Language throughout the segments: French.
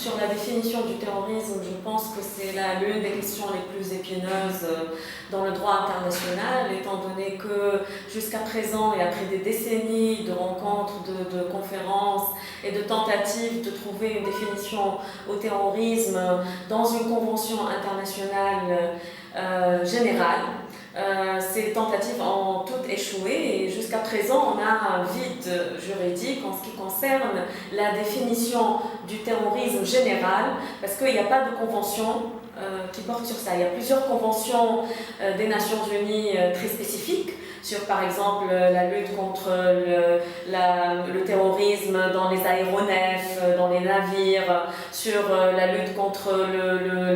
sur la définition du terrorisme, je pense que c'est l'une des questions les plus épineuses dans le droit international, étant donné que jusqu'à présent et après des décennies de rencontres, de conférences et de tentatives de trouver une définition au terrorisme dans une convention internationale générale, ces tentatives ont toutes échoué et jusqu'à présent on a un vide juridique en ce qui concerne la définition du terrorisme général parce qu'il n'y a pas de convention qui porte sur ça. Il y a plusieurs conventions des Nations Unies très spécifiques sur par exemple la lutte contre le terrorisme dans les aéronefs, dans les navires, sur la lutte contre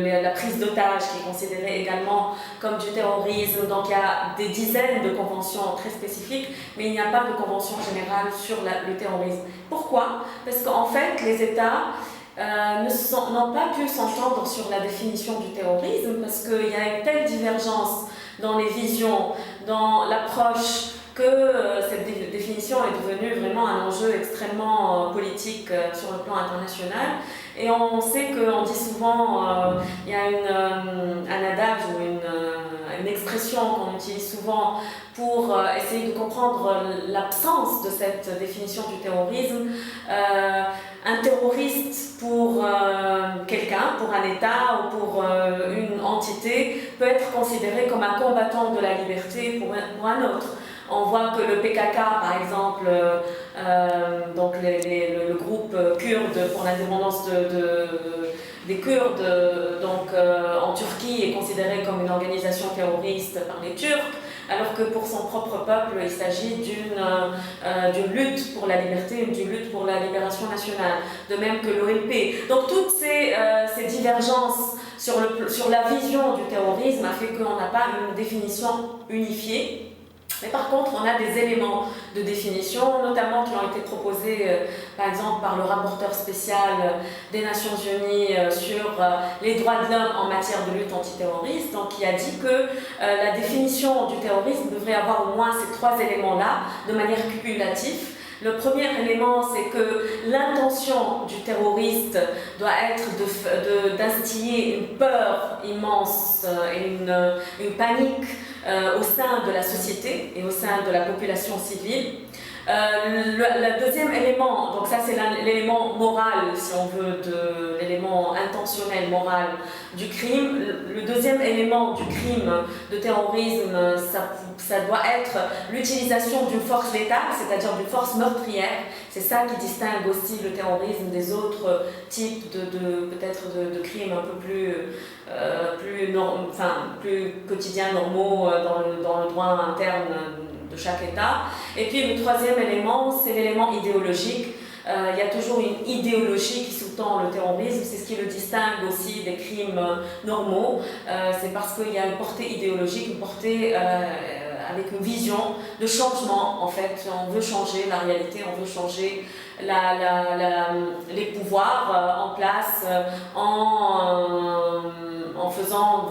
la prise d'otages qui est considérée également comme du terrorisme. Donc il y a des dizaines de conventions très spécifiques, mais il n'y a pas de convention générale sur le terrorisme. Pourquoi? Parce qu'en fait les États n'ont pas pu s'entendre sur la définition du terrorisme parce qu'il y a une telle divergence dans les visions, dans l'approche, que cette définition est devenue vraiment un enjeu extrêmement politique sur le plan international. Et on sait qu'on dit souvent, il y a un adage ou une expression qu'on utilise souvent pour essayer de comprendre l'absence de cette définition du terrorisme. Un terroriste pour quelqu'un, pour un État ou pour une entité peut être considéré comme un combattant de la liberté pour un autre. On voit que le PKK, par exemple, donc le groupe kurde pour l'indépendance des Kurdes en Turquie est considéré comme une organisation terroriste par les Turcs, alors que pour son propre peuple, il s'agit d'une lutte pour la liberté, d'une lutte pour la libération nationale, de même que l'OLP. Donc toutes ces divergences sur la vision du terrorisme a fait qu'on n'a pas une définition unifiée. Mais par contre, on a des éléments de définition, notamment qui ont été proposés, par exemple, par le rapporteur spécial des Nations Unies sur les droits de l'homme en matière de lutte antiterroriste, donc qui a dit que la définition du terrorisme devrait avoir au moins ces trois éléments-là, de manière cumulative. Le premier élément, c'est que l'intention du terroriste doit être d'instiller une peur immense et une panique au sein de la société et au sein de la population civile. Le deuxième élément, donc ça c'est l'élément moral, si on veut, l'élément intentionnel, moral du crime. Le deuxième élément du crime de terrorisme, ça doit être l'utilisation d'une force létale, c'est-à-dire d'une force meurtrière. C'est ça qui distingue aussi le terrorisme des autres types peut-être de crimes un peu plus quotidiens, normaux dans le droit interne de chaque État. Et puis le troisième élément, c'est l'élément idéologique. Il y a toujours une idéologie qui sous-tend le terrorisme, c'est ce qui le distingue aussi des crimes normaux. C'est parce qu'il y a une portée idéologique, une portée avec une vision de changement. En fait, on veut changer la réalité, on veut changer les pouvoirs en place en faisant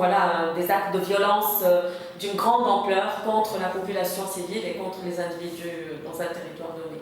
des actes de violence d'une grande ampleur contre la population civile et contre les individus dans un territoire donné.